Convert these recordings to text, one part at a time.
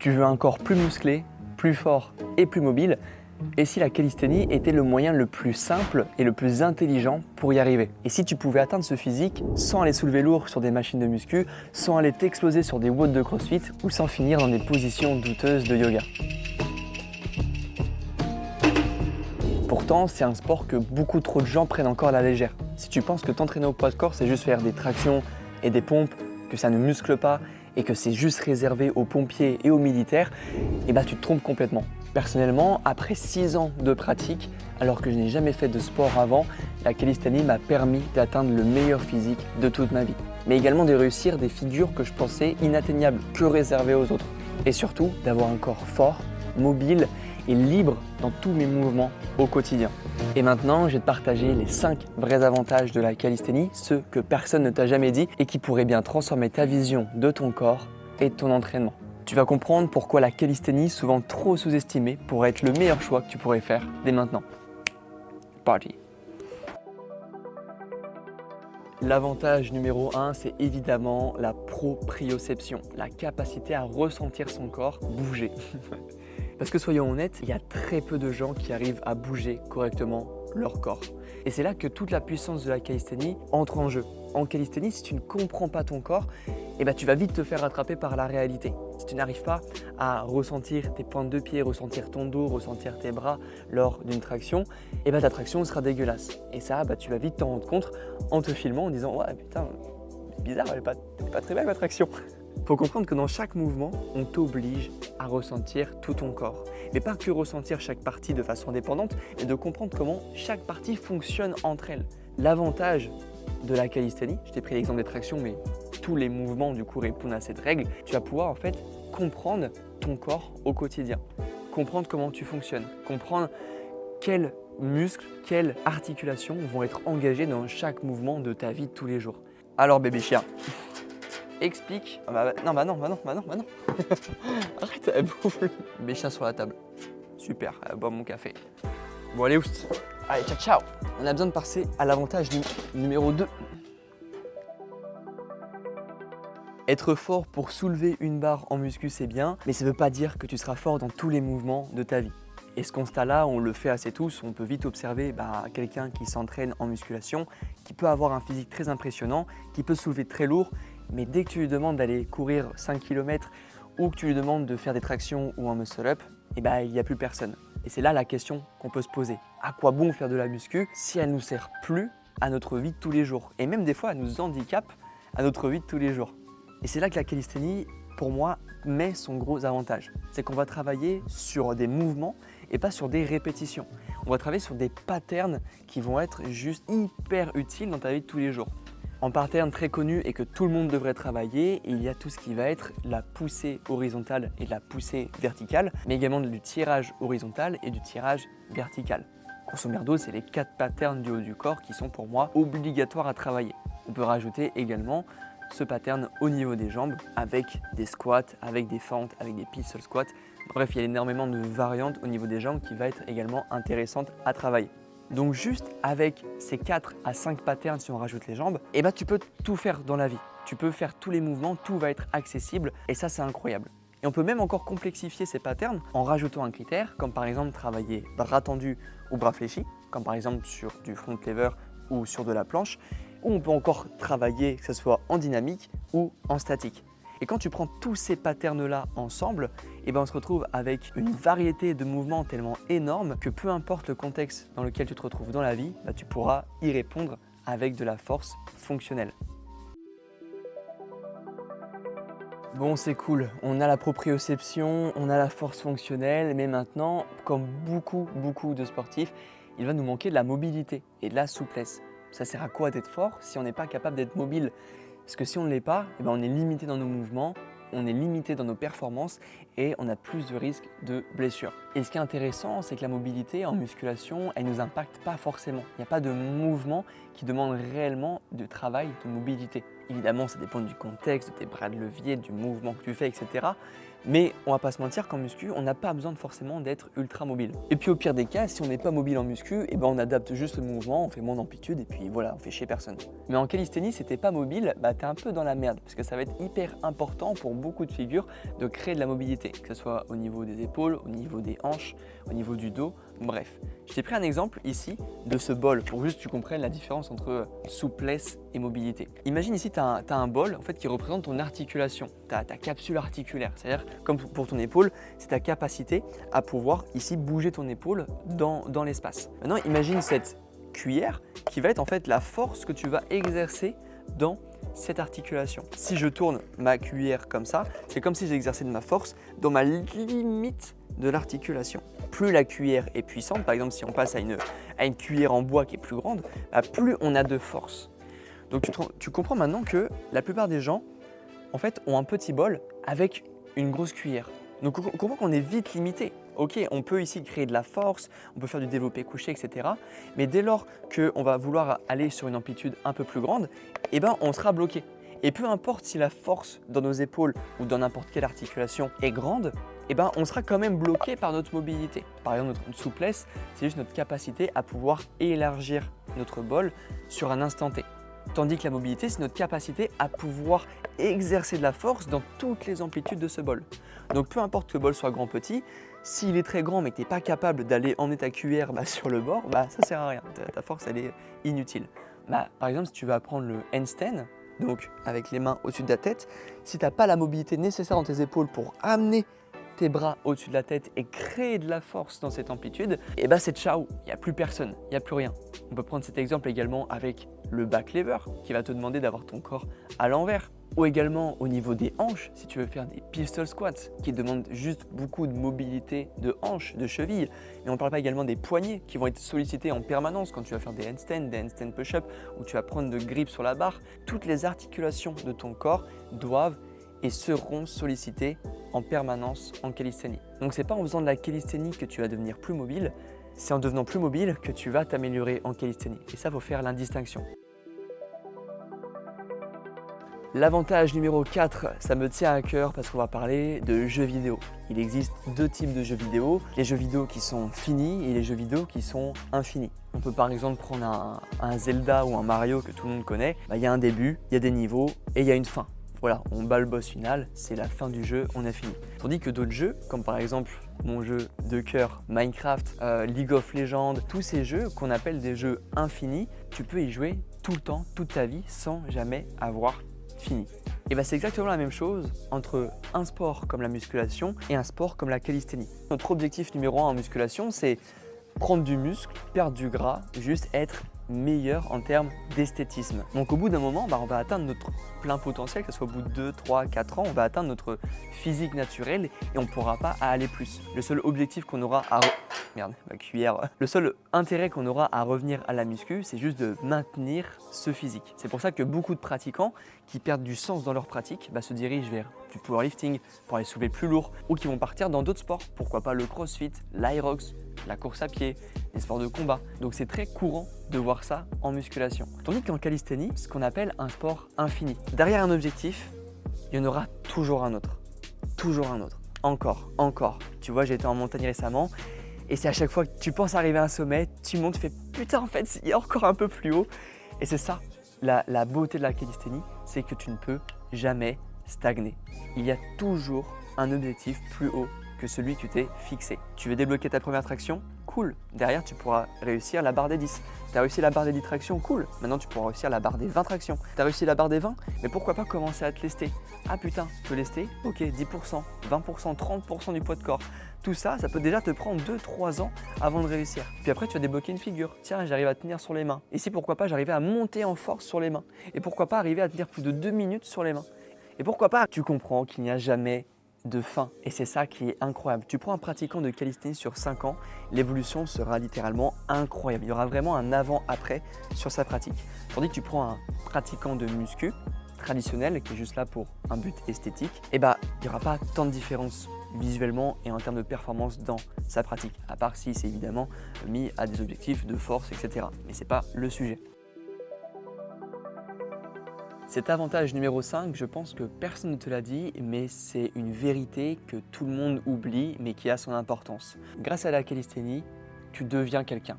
Tu veux un corps plus musclé, plus fort et plus mobile? Et si la calisthénie était le moyen le plus simple et le plus intelligent pour y arriver? Et si tu pouvais atteindre ce physique sans aller soulever lourd sur des machines de muscu, sans aller t'exploser sur des watts de crossfit ou sans finir dans des positions douteuses de yoga? Pourtant, c'est un sport que beaucoup trop de gens prennent encore à la légère. Si tu penses que t'entraîner au poids de corps, c'est juste faire des tractions et des pompes, que ça ne muscle pas et que c'est juste réservé aux pompiers et aux militaires, eh ben, tu te trompes complètement. Personnellement, après 6 ans de pratique, alors que je n'ai jamais fait de sport avant, la calisthénie m'a permis d'atteindre le meilleur physique de toute ma vie. Mais également de réussir des figures que je pensais inatteignables, que réservées aux autres. Et surtout, d'avoir un corps fort, mobile et libre dans tous mes mouvements au quotidien. Et maintenant, je vais te partager les 5 vrais avantages de la calisthénie, ceux que personne ne t'a jamais dit et qui pourraient bien transformer ta vision de ton corps et de ton entraînement. Tu vas comprendre pourquoi la calisthénie, souvent trop sous-estimée, pourrait être le meilleur choix que tu pourrais faire dès maintenant. Party! L'avantage numéro 1, c'est évidemment la proprioception, la capacité à ressentir son corps bouger. Parce que soyons honnêtes, il y a très peu de gens qui arrivent à bouger correctement leur corps. Et c'est là que toute la puissance de la calisthénie entre en jeu. En calisthénie, si tu ne comprends pas ton corps, tu vas vite te faire rattraper par la réalité. Si tu n'arrives pas à ressentir tes pointes de pied, ressentir ton dos, ressentir tes bras lors d'une traction, ta traction sera dégueulasse. Et ça, tu vas vite t'en rendre compte en te filmant en disant « Ouais, putain, c'est bizarre, elle n'est pas très belle ma traction ». Il faut comprendre que dans chaque mouvement, on t'oblige à ressentir tout ton corps. Mais pas que ressentir chaque partie de façon indépendante, mais de comprendre comment chaque partie fonctionne entre elles. L'avantage de la calisthénie, je t'ai pris l'exemple des tractions, mais tous les mouvements du coup répondent à cette règle, tu vas pouvoir en fait comprendre ton corps au quotidien, comprendre comment tu fonctionnes, comprendre quels muscles, quelles articulations vont être engagées dans chaque mouvement de ta vie de tous les jours. Alors bébé chien, explique. Non. Arrête, elle bouffe mes chiens sur la table. Super, elle boit mon café. Bon, allez, oust. Allez, ciao. On a besoin de passer à l'avantage numéro 2. Être fort pour soulever une barre en muscu, c'est bien, mais ça ne veut pas dire que tu seras fort dans tous les mouvements de ta vie. Et ce constat-là, on le fait assez tous, on peut vite observer quelqu'un qui s'entraîne en musculation, qui peut avoir un physique très impressionnant, qui peut soulever très lourd, mais dès que tu lui demandes d'aller courir 5 km ou que tu lui demandes de faire des tractions ou un muscle-up, il n'y a plus personne. Et c'est là la question qu'on peut se poser. À quoi bon faire de la muscu si elle ne nous sert plus à notre vie de tous les jours? Et même des fois, elle nous handicape à notre vie de tous les jours. Et c'est là que la calisthénie, pour moi, met son gros avantage. C'est qu'on va travailler sur des mouvements et pas sur des répétitions. On va travailler sur des patterns qui vont être juste hyper utiles dans ta vie de tous les jours. En pattern très connu et que tout le monde devrait travailler, il y a tout ce qui va être la poussée horizontale et la poussée verticale, mais également du tirage horizontal et du tirage vertical. Grosso merdo, c'est les 4 patterns du haut du corps qui sont pour moi obligatoires à travailler. On peut rajouter également ce pattern au niveau des jambes avec des squats, avec des fentes, avec des pistol squats. Bref, il y a énormément de variantes au niveau des jambes qui va être également intéressante à travailler. Donc juste avec ces 4 à 5 patterns, si on rajoute les jambes, tu peux tout faire dans la vie. Tu peux faire tous les mouvements, tout va être accessible et ça c'est incroyable. Et on peut même encore complexifier ces patterns en rajoutant un critère, comme par exemple travailler bras tendus ou bras fléchis, comme par exemple sur du front lever ou sur de la planche, ou on peut encore travailler que ce soit en dynamique ou en statique. Et quand tu prends tous ces patterns-là ensemble, on se retrouve avec une variété de mouvements tellement énorme que peu importe le contexte dans lequel tu te retrouves dans la vie, tu pourras y répondre avec de la force fonctionnelle. Bon, c'est cool, on a la proprioception, on a la force fonctionnelle, mais maintenant, comme beaucoup de sportifs, il va nous manquer de la mobilité et de la souplesse. Ça sert à quoi d'être fort si on n'est pas capable d'être mobile? Parce que si on ne l'est pas, on est limité dans nos mouvements, on est limité dans nos performances et on a plus de risques de blessures. Et ce qui est intéressant, c'est que la mobilité en musculation, elle ne nous impacte pas forcément. Il n'y a pas de mouvement qui demande réellement de travail de mobilité. Évidemment, ça dépend du contexte, de tes bras de levier, du mouvement que tu fais, etc. Mais on va pas se mentir qu'en muscu, on n'a pas besoin forcément d'être ultra mobile. Et puis au pire des cas, si on n'est pas mobile en muscu, eh ben on adapte juste le mouvement, on fait moins d'amplitude et puis voilà, on fait chier personne. Mais en calisthénie, si t'es pas mobile, bah t'es un peu dans la merde parce que ça va être hyper important pour beaucoup de figures de créer de la mobilité, que ce soit au niveau des épaules, au niveau des hanches, au niveau du dos, bref. Je t'ai pris un exemple ici de ce bol pour juste que tu comprennes la différence entre souplesse et mobilité. Imagine ici, tu as un bol en fait, qui représente ton articulation, ta capsule articulaire. C'est-à-dire, comme pour ton épaule, c'est ta capacité à pouvoir ici bouger ton épaule dans l'espace. Maintenant, imagine cette cuillère qui va être en fait la force que tu vas exercer dans cette articulation. Si je tourne ma cuillère comme ça, c'est comme si j'exerçais de ma force dans ma limite de l'articulation. Plus la cuillère est puissante, par exemple si on passe à une cuillère en bois qui est plus grande, bah, plus on a de force. Donc tu comprends maintenant que la plupart des gens en fait, ont un petit bol avec une grosse cuillère. Donc on comprend qu'on est vite limité. Ok, on peut ici créer de la force, on peut faire du développé couché, etc. Mais dès lors qu'on va vouloir aller sur une amplitude un peu plus grande, eh ben, on sera bloqué. Et peu importe si la force dans nos épaules ou dans n'importe quelle articulation est grande, eh ben, on sera quand même bloqué par notre mobilité. Par exemple, notre souplesse, c'est juste notre capacité à pouvoir élargir notre bol sur un instant T. Tandis que la mobilité, c'est notre capacité à pouvoir exercer de la force dans toutes les amplitudes de ce bol. Donc peu importe que le bol soit grand ou petit, s'il est très grand mais que tu n'es pas capable d'aller emmener ta cuillère sur le bord, ça ne sert à rien, ta force elle est inutile. Par exemple, si tu veux apprendre le handstand, donc avec les mains au-dessus de la tête, si tu n'as pas la mobilité nécessaire dans tes épaules pour amener tes bras au-dessus de la tête et créer de la force dans cette amplitude, et c'est ciao, il n'y a plus personne, il n'y a plus rien. On peut prendre cet exemple également avec le back lever qui va te demander d'avoir ton corps à l'envers. Ou également au niveau des hanches, si tu veux faire des pistol squats qui demandent juste beaucoup de mobilité de hanches, de chevilles. Et on ne parle pas également des poignets qui vont être sollicités en permanence quand tu vas faire des handstand push-up ou tu vas prendre de grip sur la barre. Toutes les articulations de ton corps doivent et seront sollicitées en permanence en calisthénie. Donc c'est pas en faisant de la calisthénie que tu vas devenir plus mobile, c'est en devenant plus mobile que tu vas t'améliorer en calisthénie. Et ça, il faut faire l'indistinction. L'avantage numéro 4, ça me tient à cœur parce qu'on va parler de jeux vidéo. Il existe deux types de jeux vidéo, les jeux vidéo qui sont finis et les jeux vidéo qui sont infinis. On peut par exemple prendre un Zelda ou un Mario que tout le monde connaît. Il y a un début, il y a des niveaux et il y a une fin. Voilà, on bat le boss final, c'est la fin du jeu, on a fini. Tandis que d'autres jeux, comme par exemple mon jeu de cœur Minecraft, League of Legends, tous ces jeux qu'on appelle des jeux infinis, tu peux y jouer tout le temps, toute ta vie, sans jamais avoir fini. Et c'est exactement la même chose entre un sport comme la musculation et un sport comme la calisthénie. Notre objectif numéro 1 en musculation, c'est prendre du muscle, perdre du gras, juste être meilleur en termes d'esthétisme. Donc au bout d'un moment, on va atteindre notre plein potentiel, que ce soit au bout de 2, 3, 4 ans, on va atteindre notre physique naturel et on ne pourra pas aller plus. Le seul objectif qu'on aura à... Merde, ma cuillère. Le seul intérêt qu'on aura à revenir à la muscu, c'est juste de maintenir ce physique. C'est pour ça que beaucoup de pratiquants qui perdent du sens dans leur pratique se dirigent vers du powerlifting pour aller soulever plus lourd ou qui vont partir dans d'autres sports. Pourquoi pas le crossfit, l'aerox, la course à pied, les sports de combat. Donc c'est très courant de voir ça en musculation. Tandis qu'en calisthénie, ce qu'on appelle un sport infini. Derrière un objectif, il y en aura toujours un autre. Toujours un autre. Encore. Tu vois, j'ai été en montagne récemment et c'est à chaque fois que tu penses arriver à un sommet, tu montes, tu fais putain en fait, il y a encore un peu plus haut. Et c'est ça, la beauté de la calisthénie, c'est que tu ne peux jamais stagner. Il y a toujours un objectif plus haut que celui que tu t'es fixé. Tu veux débloquer ta première traction? Cool. Derrière, tu pourras réussir la barre des 10. Tu as réussi la barre des 10 tractions? Cool. Maintenant, tu pourras réussir la barre des 20 tractions. Tu as réussi la barre des 20, mais pourquoi pas commencer à te lester? Ah putain, te lester? Ok, 10%, 20%, 30% du poids de corps. Tout ça, ça peut déjà te prendre 2-3 ans avant de réussir. Puis après, tu vas débloquer une figure. Tiens, j'arrive à tenir sur les mains. Et si pourquoi pas, j'arrivais à monter en force sur les mains. Et pourquoi pas arriver à tenir plus de 2 minutes sur les mains. Et pourquoi pas, tu comprends qu'il n'y a jamais de fin. Et c'est ça qui est incroyable. Tu prends un pratiquant de calisthénie sur 5 ans, l'évolution sera littéralement incroyable. Il y aura vraiment un avant-après sur sa pratique. Tandis que tu prends un pratiquant de muscu traditionnel qui est juste là pour un but esthétique, il n'y aura pas tant de différence visuellement et en termes de performance dans sa pratique, à part si c'est évidemment mis à des objectifs de force, etc. Mais ce n'est pas le sujet. Cet avantage numéro 5, je pense que personne ne te l'a dit, mais c'est une vérité que tout le monde oublie, mais qui a son importance. Grâce à la calisthénie, tu deviens quelqu'un.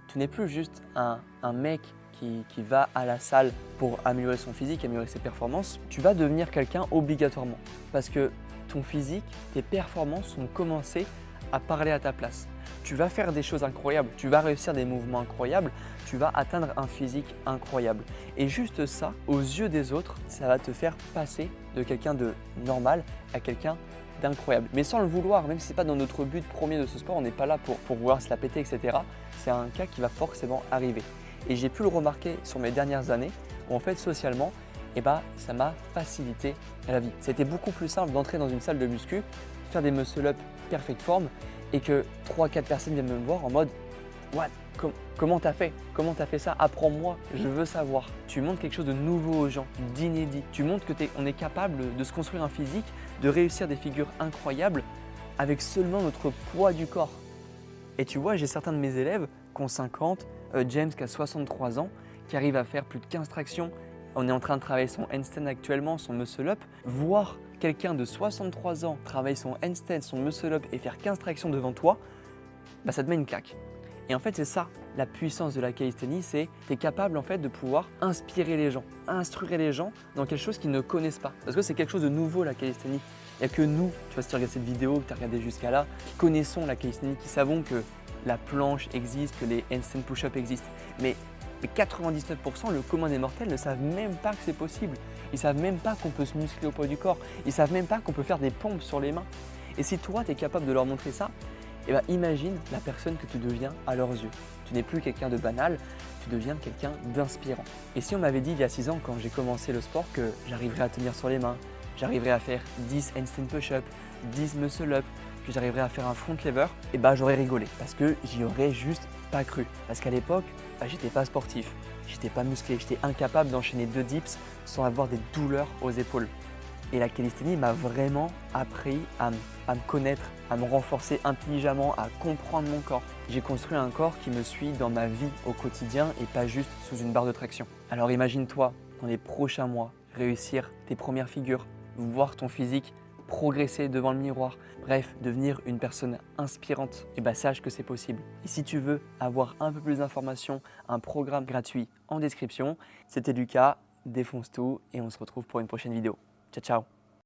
Tu n'es plus juste un mec qui va à la salle pour améliorer son physique, améliorer ses performances. Tu vas devenir quelqu'un obligatoirement. Parce que ton physique, tes performances ont commencé à parler à ta place. Tu vas faire des choses incroyables, tu vas réussir des mouvements incroyables, tu vas atteindre un physique incroyable. Et juste ça, aux yeux des autres, ça va te faire passer de quelqu'un de normal à quelqu'un d'incroyable. Mais sans le vouloir, même si ce n'est pas dans notre but premier de ce sport, on n'est pas là pour vouloir se la péter, etc. C'est un cas qui va forcément arriver. Et j'ai pu le remarquer sur mes dernières années, où en fait socialement, ça m'a facilité la vie. C'était beaucoup plus simple d'entrer dans une salle de muscu, faire des muscle-up perfect form et que 3-4 personnes viennent me voir en mode « What ? Comment t'as fait ? Comment t'as fait ça ? Apprends-moi, je veux savoir. » Tu montres quelque chose de nouveau aux gens, d'inédit. Tu montres qu'on est capable de se construire un physique, de réussir des figures incroyables avec seulement notre poids du corps. Et tu vois, j'ai certains de mes élèves qui ont 50, James qui a 63 ans, qui arrive à faire plus de 15 tractions. On est en train de travailler son handstand actuellement, son muscle-up. Voir quelqu'un de 63 ans travailler son handstand, son muscle-up et faire 15 tractions devant toi, ça te met une claque. Et en fait, c'est ça la puissance de la calisthénie, c'est que tu es capable en fait de pouvoir inspirer les gens, instruire les gens dans quelque chose qu'ils ne connaissent pas. Parce que c'est quelque chose de nouveau la calisthénie. Il n'y a que nous, tu vois, si tu regardes cette vidéo, que tu as regardé jusqu'à là, qui connaissons la calisthénie, qui savons que la planche existe, que les handstand push-up existent. Mais 99%, le commun des mortels ne savent même pas que c'est possible. Ils ne savent même pas qu'on peut se muscler au poids du corps. Ils ne savent même pas qu'on peut faire des pompes sur les mains. Et si toi, tu es capable de leur montrer ça, imagine la personne que tu deviens à leurs yeux. Tu n'es plus quelqu'un de banal, tu deviens quelqu'un d'inspirant. Et si on m'avait dit il y a 6 ans, quand j'ai commencé le sport, que j'arriverais à tenir sur les mains, j'arriverais à faire 10 handstand push-up, 10 muscle-up, que j'arriverais à faire un front lever, j'aurais rigolé parce que j'y aurais juste pas cru. Parce qu'à l'époque, j'étais pas sportif, j'étais pas musclé, j'étais incapable d'enchaîner 2 dips sans avoir des douleurs aux épaules. Et la calisthénie m'a vraiment appris à me connaître, à me renforcer intelligemment, à comprendre mon corps. J'ai construit un corps qui me suit dans ma vie au quotidien et pas juste sous une barre de traction. Alors imagine-toi, dans les prochains mois, réussir tes premières figures, voir ton physique progresser devant le miroir, bref, devenir une personne inspirante. Sache que c'est possible. Et si tu veux avoir un peu plus d'informations, un programme gratuit en description. C'était Lucas, défonce tout et on se retrouve pour une prochaine vidéo. Ciao, ciao!